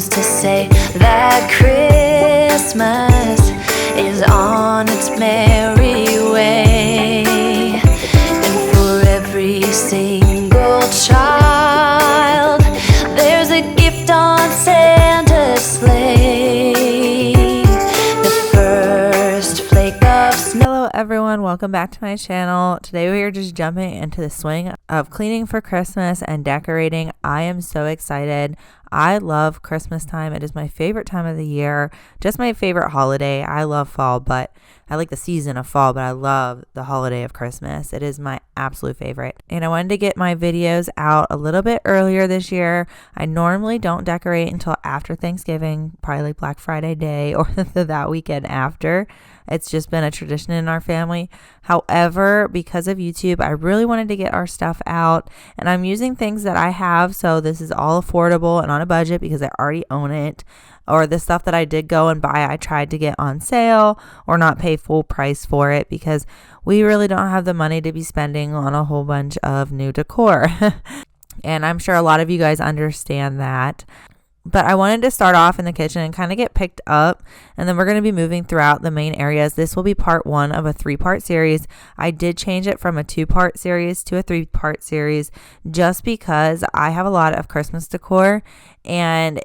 seems to say that Christmas is on its merry way, and for every single child there's a gift on Santa's sleigh. The first flake of snow. Hello everyone, welcome back to my channel. Today we are just jumping into the swing of cleaning for Christmas and decorating. I am so excited. I love Christmas time. It is my favorite time of the year, just my favorite holiday. I love fall, but I like the season of fall, but I love the holiday of Christmas. It is my absolute favorite. And I wanted to get my videos out a little bit earlier this year. I normally don't decorate until after Thanksgiving, probably like Black Friday day or that weekend after. It's just been a tradition in our family. However, because of YouTube, I really wanted to get our stuff out, and I'm using things that I have. So this is all affordable and on a budget because I already own it. Or the stuff that I did go and buy, I tried to get on sale or not pay full price for it because we really don't have the money to be spending on a whole bunch of new decor. And I'm sure a lot of you guys understand that. But I wanted to start off in the kitchen and kind of get picked up, and then we're going to be moving throughout the main areas. This will be part one of a 3-part series. I did change it from a 2-part series to a 3-part series just because I have a lot of Christmas decor, and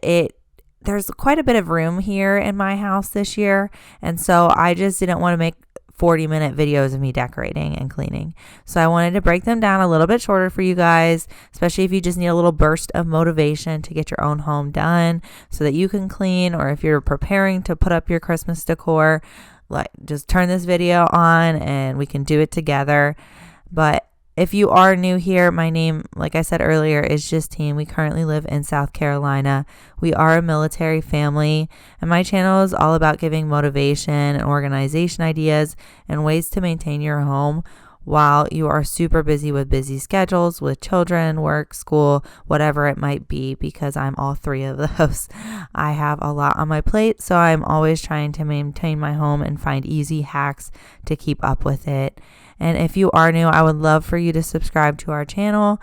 there's quite a bit of room here in my house this year, and so I just didn't want to make 40-minute videos of me decorating and cleaning. So I wanted to break them down a little bit shorter for you guys, especially if you just need a little burst of motivation to get your own home done so that you can clean, or if you're preparing to put up your Christmas decor, like just turn this video on and we can do it together. But if you are new here, my name, like I said earlier, is Justine. We currently live in South Carolina. We are a military family, and my channel is all about giving motivation and organization ideas and ways to maintain your home while you are super busy with busy schedules with children, work, school, whatever it might be, because I'm all three of those. I have a lot on my plate, so I'm always trying to maintain my home and find easy hacks to keep up with it. And if you are new, I would love for you to subscribe to our channel.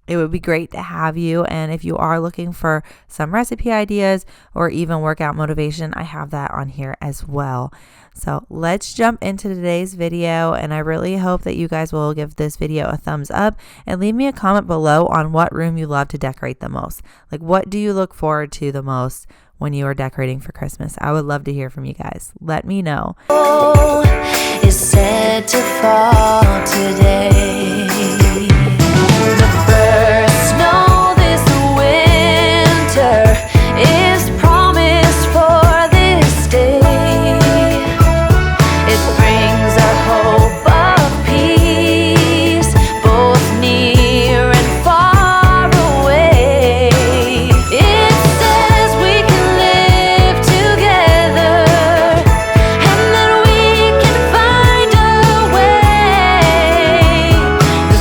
It would be great to have you. And if you are looking for some recipe ideas or even workout motivation, I have that on here as well. So let's jump into today's video, and I really hope that you guys will give this video a thumbs up and leave me a comment below on what room you love to decorate the most. Like, what do you look forward to the most when you are decorating for Christmas? I would love to hear from you guys. Let me know. Is said to fall today. The first snow this winter is promised for this day. It brings a hope of peace, both near and far away. It says we can live together, and that we can find a way. The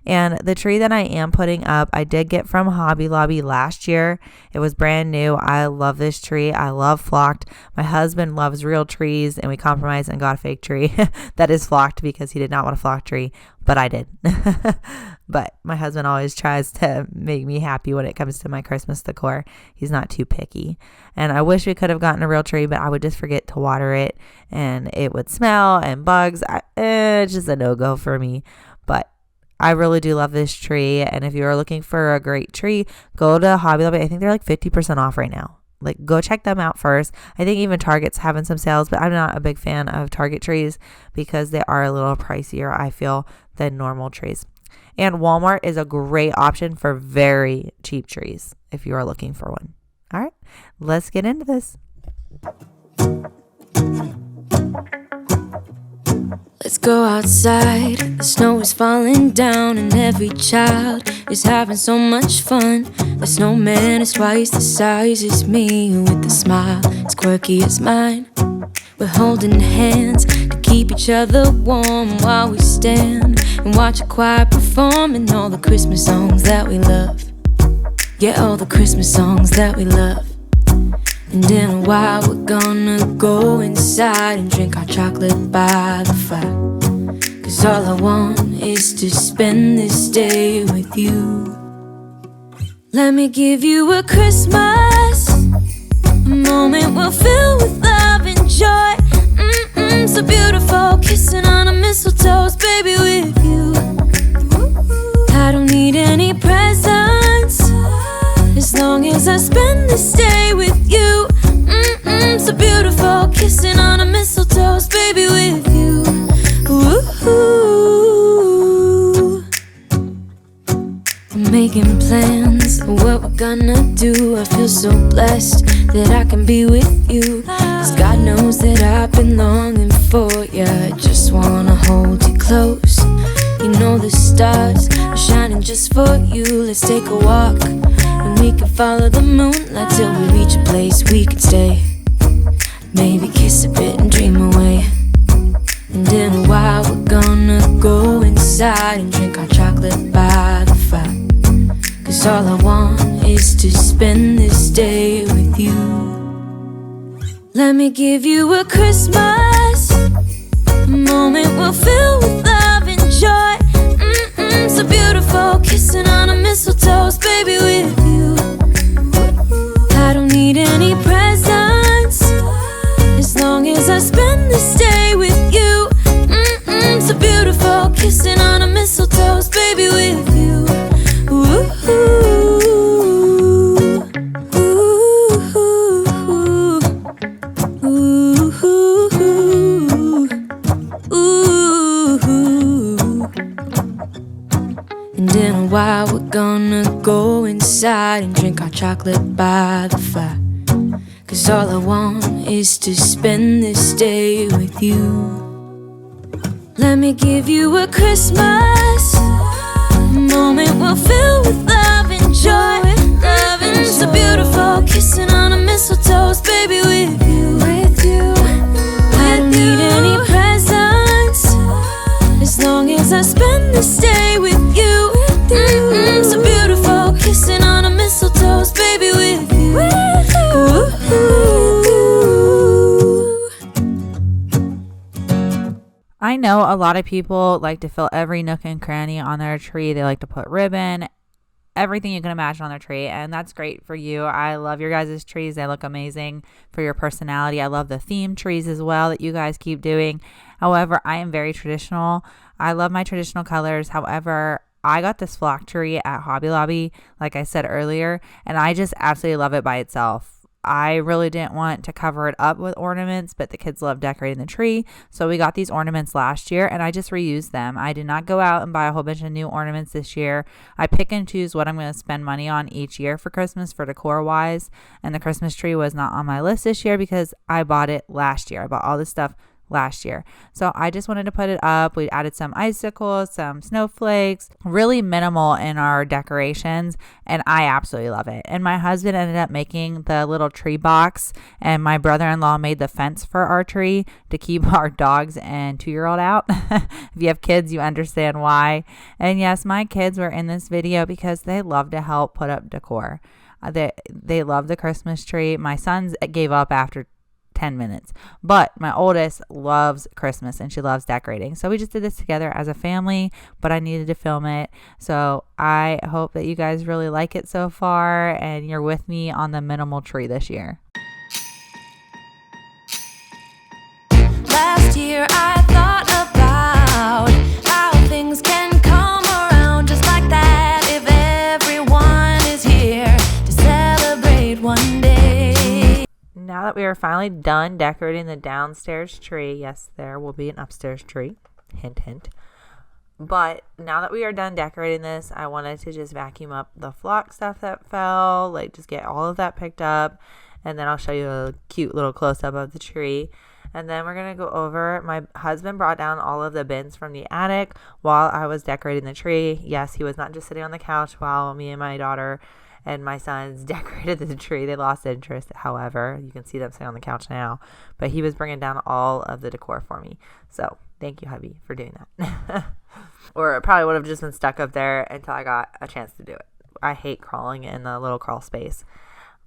And the tree that I am putting up, I did get from Hobby Lobby last year. It was brand new. I love this tree. I love flocked. My husband loves real trees, and we compromised and got a fake tree that is flocked because he did not want a flocked tree, but I did. But my husband always tries to make me happy when it comes to my Christmas decor. He's not too picky. And I wish we could have gotten a real tree, but I would just forget to water it and it would smell and bugs. It's just a no-go for me. But I really do love this tree. And if you're looking for a great tree, go to Hobby Lobby. I think they're like 50% off right now. Like, go check them out first. I think even Target's having some sales, but I'm not a big fan of Target trees because they are a little pricier, I feel, than normal trees. And Walmart is a great option for very cheap trees if you are looking for one. All right, let's get into this. Let's go outside. The snow is falling down and every child is having so much fun. The snowman is twice the size as me, with a smile as quirky as mine. We're holding hands to keep each other warm while we stand and watch a choir performing all the Christmas songs that we love. Yeah, all the Christmas songs that we love. And in a while we're gonna go inside and drink our chocolate by the fire. 'Cause all I want is to spend this day with you. Let me give you a Christmas, a moment we'll fill with love and joy. So beautiful, kissing on a mistletoe, baby, with you. I don't need any presents as long as I spend this day with you. So beautiful, kissing on a mistletoe, baby, with you. Ooh. I'm making plans of what we're gonna do. I feel so blessed that I can be with you, 'cause God knows that I've been longing for you. I just wanna hold you close. You know the stars are shining just for you. Let's take a walk and we can follow the moonlight till we reach a place we can stay. Maybe kiss a bit and dream away. And in a while we're gonna go inside and drink our chocolate by the fire. 'Cause all I want is to spend this day with you. Let me give you a Christmas, a moment we'll fill with love and joy. So beautiful, kissing on a mistletoe, baby, with you. I don't need any presents as long as I spend this day with you. So beautiful, kissing on a mistletoe, baby, with you. Ooh. And in a while we're gonna go inside and drink our chocolate by the fire. 'Cause all I want is to spend this day with you. Let me give you a Christmas, a moment we'll fill with love and joy. Love and so beautiful, kissing on a mistletoe, baby, with you. I don't need any presents as long as I spend this day with you. So beautiful, kissing on a mistletoe, baby, with you. I know a lot of people like to fill every nook and cranny on their tree. They like to put ribbon, everything you can imagine on their tree, and that's great for you. I love your guys' trees. They look amazing for your personality. I love the theme trees as well that you guys keep doing. However, I am very traditional. I love my traditional colors. However, I got this flock tree at Hobby Lobby, like I said earlier, and I just absolutely love it by itself. I really didn't want to cover it up with ornaments, but the kids love decorating the tree. So we got these ornaments last year and I just reused them. I did not go out and buy a whole bunch of new ornaments this year. I pick and choose what I'm going to spend money on each year for Christmas for decor wise. And the Christmas tree was not on my list this year because I bought it last year. I bought all this stuff last year. So I just wanted to put it up. We added some icicles, some snowflakes, really minimal in our decorations, and I absolutely love it. And my husband ended up making the little tree box, and my brother-in-law made the fence for our tree to keep our dogs and 2-year-old out. If you have kids, you understand why. And yes, my kids were in this video because they love to help put up decor. They love the Christmas tree. My sons gave up after 10 minutes, but my oldest loves Christmas and she loves decorating. So we just did this together as a family, but I needed to film it. So I hope that you guys really like it so far and you're with me on the minimal tree this year. Last year I thought about how things can come around just like that if everyone is here to celebrate one day. Now that we are finally done decorating the downstairs tree, yes, there will be an upstairs tree, hint, hint. But now that we are done decorating this, I wanted to just vacuum up the flock stuff that fell, like just get all of that picked up. And then I'll show you a cute little close-up of the tree. And then we're going to go over, my husband brought down all of the bins from the attic while I was decorating the tree. Yes, he was not just sitting on the couch while me and my daughter and my sons decorated the tree. They lost interest, however. You can see them sitting on the couch now. But he was bringing down all of the decor for me. So thank you, hubby, for doing that. Or it probably would have just been stuck up there until I got a chance to do it. I hate crawling in the little crawl space.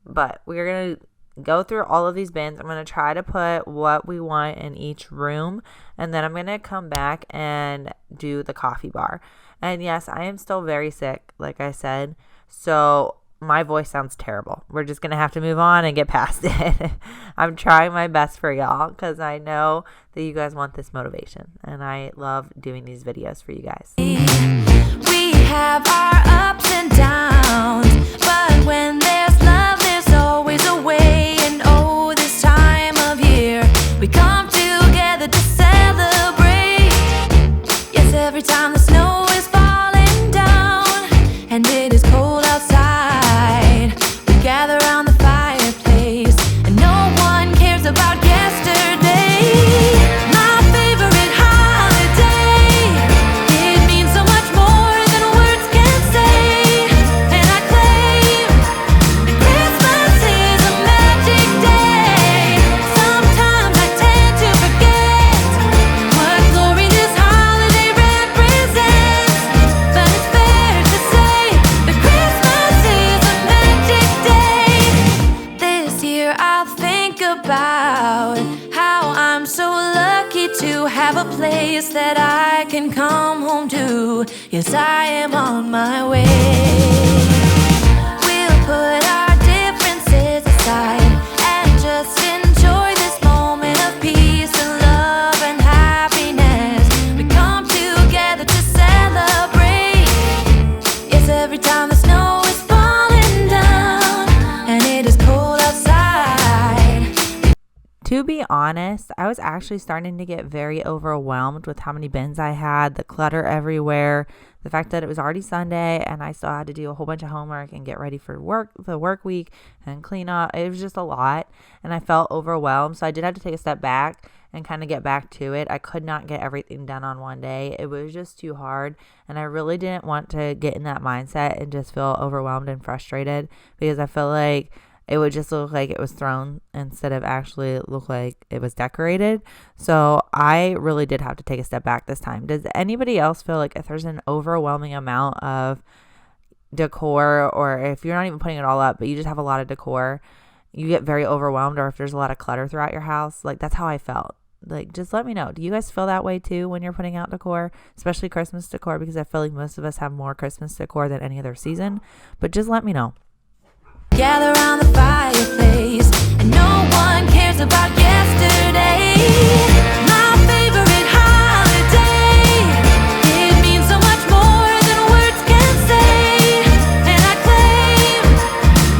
But we're going to go through all of these bins. I'm going to try to put what we want in each room. And then I'm going to come back and do the coffee bar. And yes, I am still very sick, like I said. So my voice sounds terrible. We're just going to have to move on and get past it. I'm trying my best for y'all because I know that you guys want this motivation. And I love doing these videos for you guys. We have our ups and downs, but when there's love, there's always a way. And oh, this time of year, we come together to celebrate. Yes, every time the snow is falling down and it is cold outside, we gather around the fireplace and no one cares about yesterday. My favorite holiday, it means so much more than words can say. And I claim that Christmas is a magic day. Sometimes I tend to forget what glory this holiday represents, but it's fair to say that Christmas is a magic day. This year I'll think about how I'm so lucky to have a place that I can come home to. Yes, I am on my way. We'll put our differences aside and just enjoy this moment of peace and love and happiness. We come together to celebrate. Yes, every time the snow is falling down and it is cold outside. To be honest, I was actually starting to get very overwhelmed with how many bins I had, the clutter everywhere, the fact that it was already Sunday and I still had to do a whole bunch of homework and get ready for the work week and clean up. It was just a lot and I felt overwhelmed. So I did have to take a step back and kind of get back to it. I could not get everything done on one day. It was just too hard. And I really didn't want to get in that mindset and just feel overwhelmed and frustrated because I feel like it would just look like it was thrown instead of actually look like it was decorated. So I really did have to take a step back this time. Does anybody else feel like if there's an overwhelming amount of decor, or if you're not even putting it all up, but you just have a lot of decor, you get very overwhelmed, or if there's a lot of clutter throughout your house? Like, that's how I felt. Like, just let me know. Do you guys feel that way too when you're putting out decor, especially Christmas decor? Because I feel like most of us have more Christmas decor than any other season, but just let me know. Gather around the fireplace and no one cares about yesterday. My favorite holiday, it means so much more than words can say. And I claim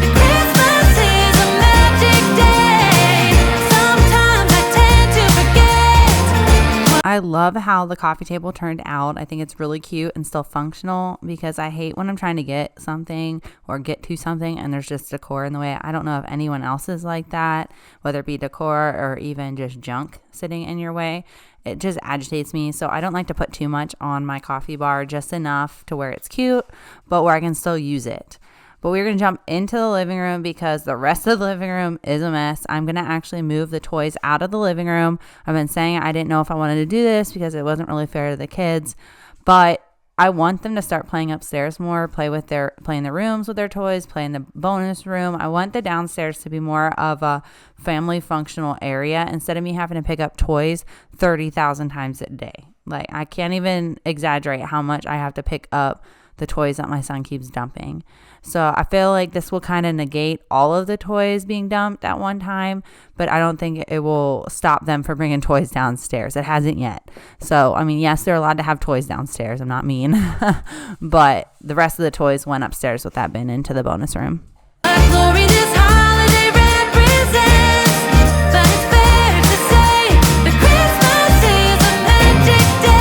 that Christmas is a magic day. Sometimes I tend to forget. I love love how the coffee table turned out. I think it's really cute and still functional, because I hate when I'm trying to get something or get to something and there's just decor in the way. I don't know if anyone else is like that, whether it be decor or even just junk sitting in your way. It just agitates me. So I don't like to put too much on my coffee bar, just enough to where it's cute, but where I can still use it. But we're going to jump into the living room because the rest of the living room is a mess. I'm going to actually move the toys out of the living room. I've been saying I didn't know if I wanted to do this because it wasn't really fair to the kids, but I want them to start playing upstairs more, play in the rooms with their toys, play in the bonus room. I want the downstairs to be more of a family functional area instead of me having to pick up toys 30,000 times a day. Like, I can't even exaggerate how much I have to pick up the toys that my son keeps dumping. So I feel like this will kind of negate all of the toys being dumped at one time, but I don't think it will stop them from bringing toys downstairs. It hasn't yet. So, I mean, yes, they're allowed to have toys downstairs. I'm not mean. But the rest of the toys went upstairs with that bin into the bonus room. Glory this holiday represents, but it's fair to say that Christmas is a magic day.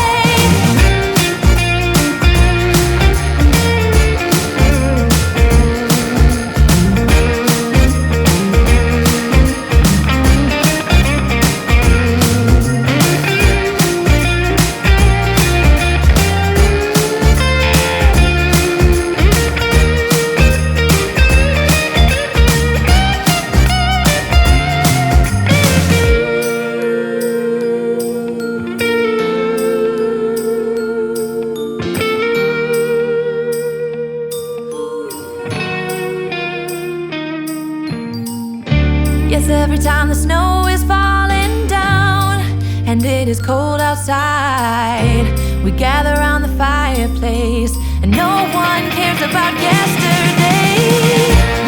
Yes, every time the snow is falling down and it is cold outside, we gather around the fireplace and no one cares about yesterday.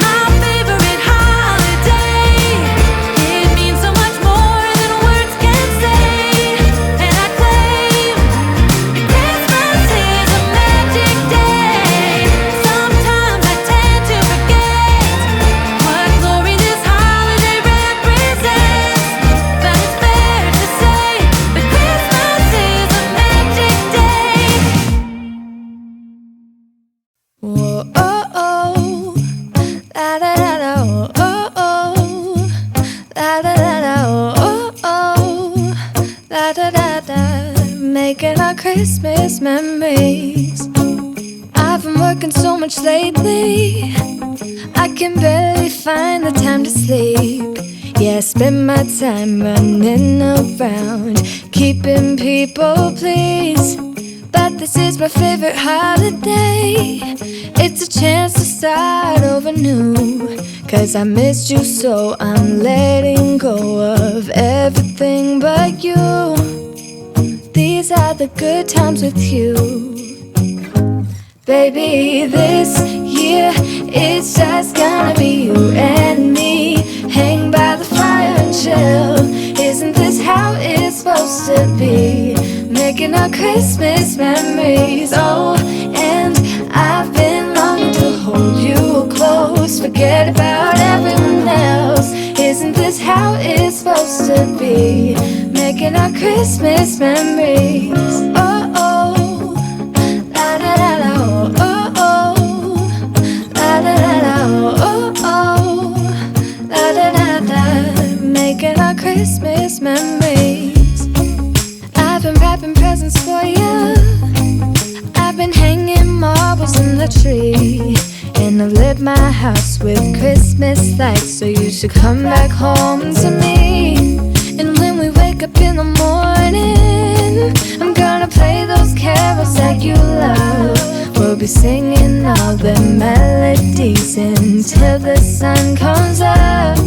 My favorite holiday, it means so much more than words can say. And I claim that Christmas is a magic day. Sometimes I tend to forget what glory this holiday represents, but it's fair to say that Christmas is a magic day. Whoa, oh, oh, la da da da, oh, oh, la da da da, oh, oh, la da da da, making our Christmas memories. I've been working so much lately, I can barely find the time to sleep. Yeah, I spend my time running around, keeping people pleased. But this is my favorite holiday. It's a chance to start over new, 'cause I missed you, so I'm letting go of everything but you. These are the good times with you. Baby, this year it's just gonna be you and me. Hang by the fire and chill. Isn't this how it's supposed to be? Making our Christmas memories. Oh, and I've been longing to hold you close. Forget about everyone else. Isn't this how it's supposed to be? Making our Christmas memories. Oh, oh, la da da da, oh, oh, la da da da, oh, oh, la da da da, making our Christmas memories. I've been wrapping presents for you. I've been hanging marbles in the tree, and I've lit my house with Christmas lights. So you should come back home to me. And when we wake up in the morning, I'm gonna play those carols that you love. We'll be singing all the melodies until the sun comes up.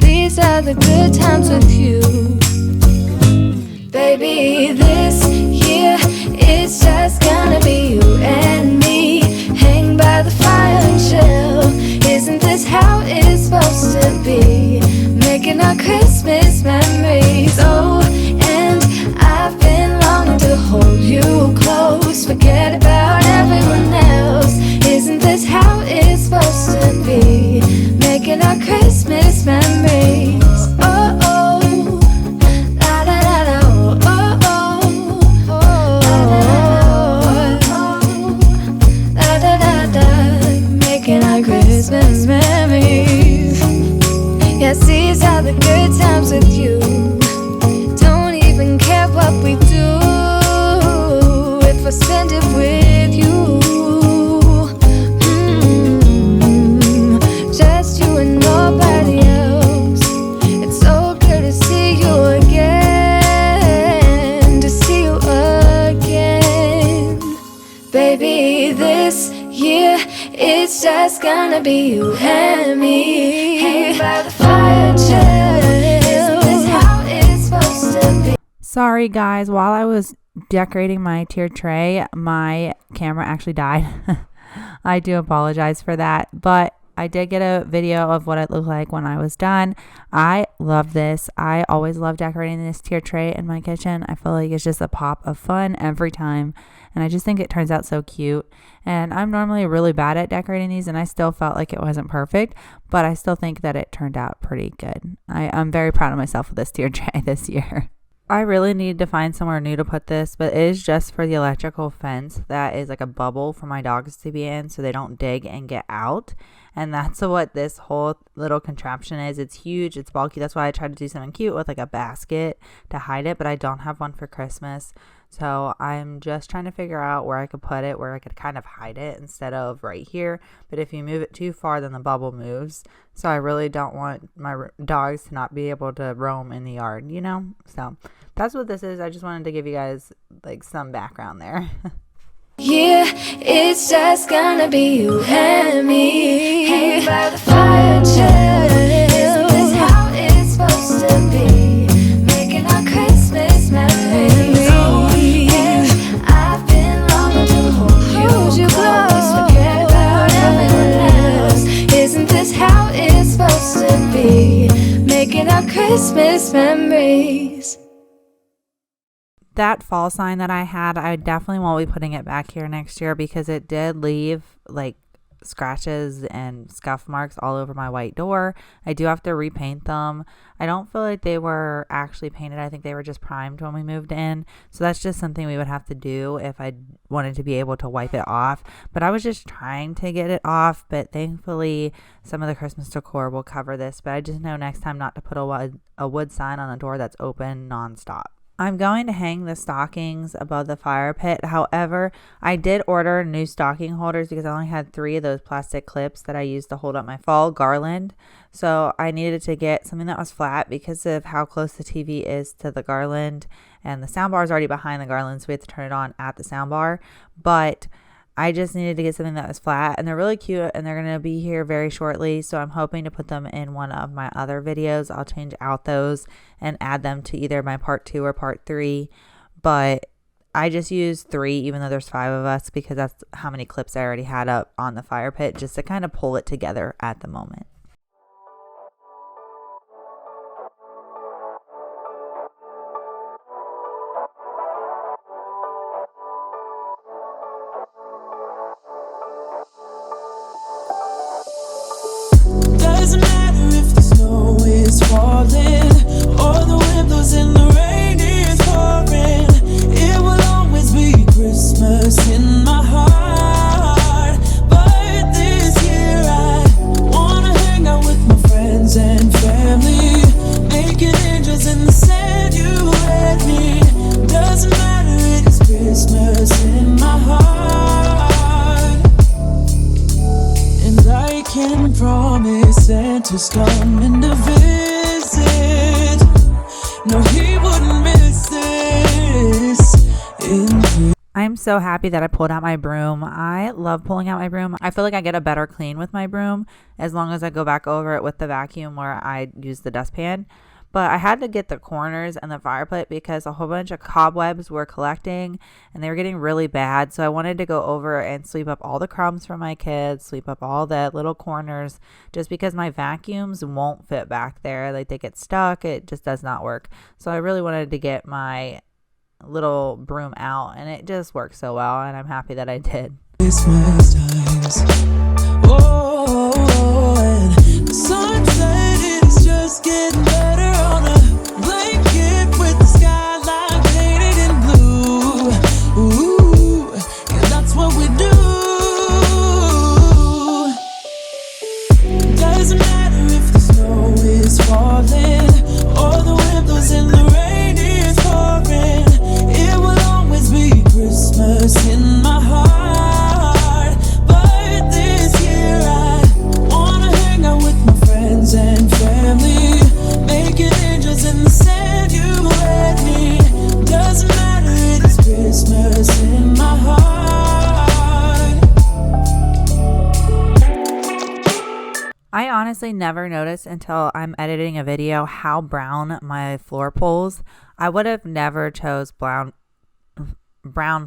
These are the good times with you. Baby, this year it's just gonna be you and me. Hang by the fire and chill. Isn't this how it's supposed to be? Making our Christmas memories. Oh, and I've been longing to hold you close. Forget about everyone else. Isn't this how it's supposed to be? Making our Christmas memories. Oh, oh, la da da da, oh, oh, with you. Just you and nobody else. It's so good to see you again, to see you again. Baby, this year it's just gonna be you and me, hanging by the fire chill. Isn't this how it's supposed to be? Sorry guys, while I was decorating my tier tray, my camera actually died. I do apologize for that, but I did get a video of what it looked like when I was done. I love this. I always love decorating this tier tray in my kitchen. I feel like it's just a pop of fun every time, and I just think it turns out so cute. And I'm normally really bad at decorating these, and I still felt like it wasn't perfect, but I still think that it turned out pretty good. I'm very proud of myself with this tier tray this year. I really need to find somewhere new to put this, but it is just for the electrical fence that is like a bubble for my dogs to be in so they don't dig and get out. And that's what this whole little contraption is. It's huge, it's bulky. That's why I tried to do something cute with like a basket to hide it, but I don't have one for Christmas. So I'm just trying to figure out where I could put it, where I could kind of hide it instead of right here. But if you move it too far, then the bubble moves. So I really don't want my dogs to not be able to roam in the yard, you know? So that's what this is. I just wanted to give you guys like some background there. Yeah, it's just gonna be you and me, hanging by the fire chill. Isn't this how it's supposed to be? Making our Christmas memories. Oh, yeah, I've been longing to hold you close, forget about everyone else. Isn't this how it's supposed to be? Making our Christmas memories. That fall sign that I had, I definitely won't be putting it back here next year because it did leave like scratches and scuff marks all over my white door. I do have to repaint them. I don't feel like they were actually painted. I think they were just primed when we moved in. So that's just something we would have to do if I wanted to be able to wipe it off. But I was just trying to get it off. But thankfully, some of the Christmas decor will cover this. But I just know next time not to put a wood sign on a door that's open nonstop. I'm going to hang the stockings above the fire pit. However, I did order new stocking holders because I only had 3 of those plastic clips that I used to hold up my fall garland. So I needed to get something that was flat because of how close the TV is to the garland. And the soundbar is already behind the garland, so we have to turn it on at the soundbar. But I just needed to get something that was flat, and they're really cute, and they're going to be here very shortly, so I'm hoping to put them in one of my other videos. I'll change out those and add them to either my part 2 or part 3, but I just used 3 even though there's 5 of us because that's how many clips I already had up on the fire pit just to kind of pull it together at the moment. Doesn't matter if the snow is falling or the wind blows and the rain is pouring. It will always be Christmas in my heart. But this year I wanna hang out with my friends and family, making angels in the sand, you and me. Doesn't matter, it's Christmas in my heart. And I can promise Santa's coming to visit. No, he wouldn't miss this. I'm so happy that I pulled out my broom. I love pulling out my broom. I feel like I get a better clean with my broom as long as I go back over it with the vacuum where I use the dustpan. But I had to get the corners and the fire pit because a whole bunch of cobwebs were collecting and they were getting really bad. So I wanted to go over and sweep up all the crumbs for my kids, sweep up all the little corners, just because my vacuums won't fit back there. Like they get stuck. It just does not work. So I really wanted to get my little broom out and it just worked so well. And I'm happy that I did. Christmas times. Oh, and the sunset is just getting better on a blanket with the skyline painted in blue. Ooh, yeah, that's what we do. Doesn't matter if the snow is falling or the wind blows and the rain is pouring. It will always be Christmas in my heart. honestly never noticed until I'm editing a video how brown my floor pulls. I would have never chose brown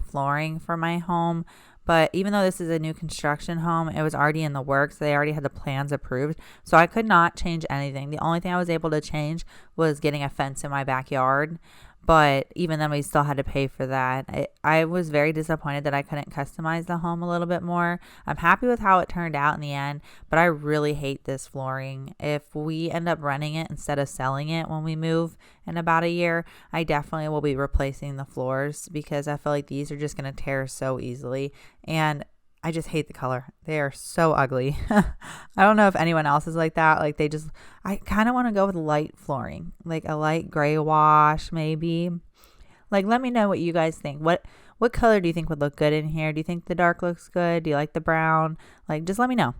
flooring for my home, but even though this is a new construction home, it was already in the works. They already had the plans approved, so I could not change anything. The only thing I was able to change was getting a fence in my backyard, but even then we still had to pay for that. I was very disappointed that I couldn't customize the home a little bit more. I'm happy with how it turned out in the end, but I really hate this flooring. If we end up renting it instead of selling it when we move in about a year, I definitely will be replacing the floors because I feel like these are just going to tear so easily, and I just hate the color. They are so ugly. I don't know if anyone else is like that. Like I kind of want to go with light flooring, like a light gray wash maybe. Like, let me know what you guys think. What color do you think would look good in here? Do you think the dark looks good? Do you like the brown? Like, just let me know.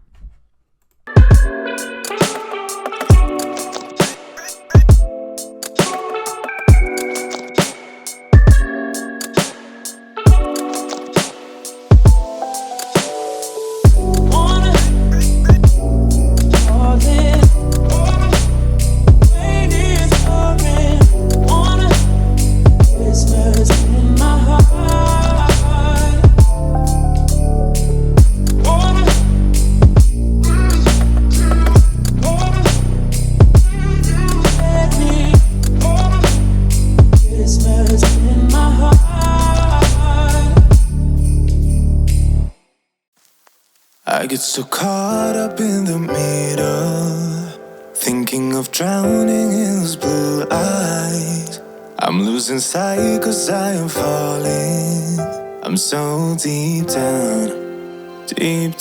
I get so caught up in the middle, thinking of drowning in those blue eyes. I'm losing sight 'cause I am falling. I'm so deep down, and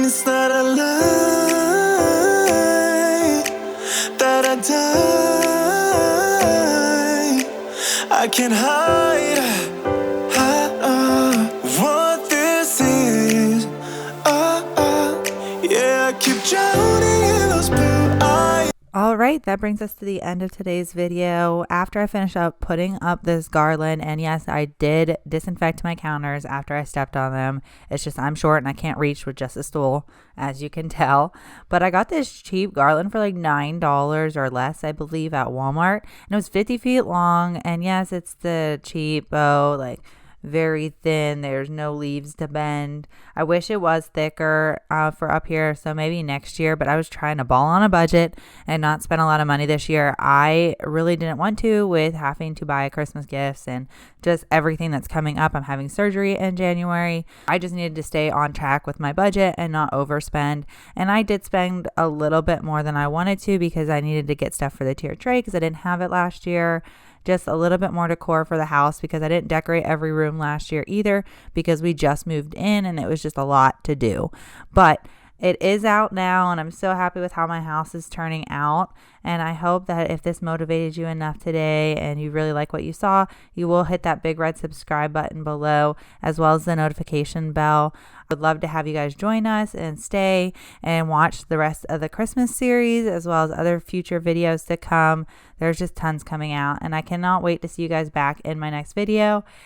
it's not a lie that I die. I can't hide what this is. Yeah, I keep drowning in those blue eyes. All right, that brings us to the end of today's video. After I finish up putting up this garland, and yes, I did disinfect my counters after I stepped on them. It's just I'm short and I can't reach with just a stool, as you can tell. But I got this cheap garland for like $9 or less, I believe, at Walmart. And it was 50 feet long. And yes, it's the cheap bow, like very thin. There's no leaves to bend. I wish it was thicker for up here, so maybe next year, but I was trying to ball on a budget and not spend a lot of money this year. I really didn't want to, with having to buy Christmas gifts and just everything that's coming up. I'm having surgery in January. I just needed to stay on track with my budget and not overspend, and I did spend a little bit more than I wanted to because I needed to get stuff for the tier tray because I didn't have it last year. Just a little bit more decor for the house because I didn't decorate every room last year either because we just moved in and it was just a lot to do. But it is out now and I'm so happy with how my house is turning out. And I hope that if this motivated you enough today and you really like what you saw, you will hit that big red subscribe button below as well as the notification bell. I would love to have you guys join us and stay and watch the rest of the Christmas series as well as other future videos to come. There's just tons coming out and I cannot wait to see you guys back in my next video.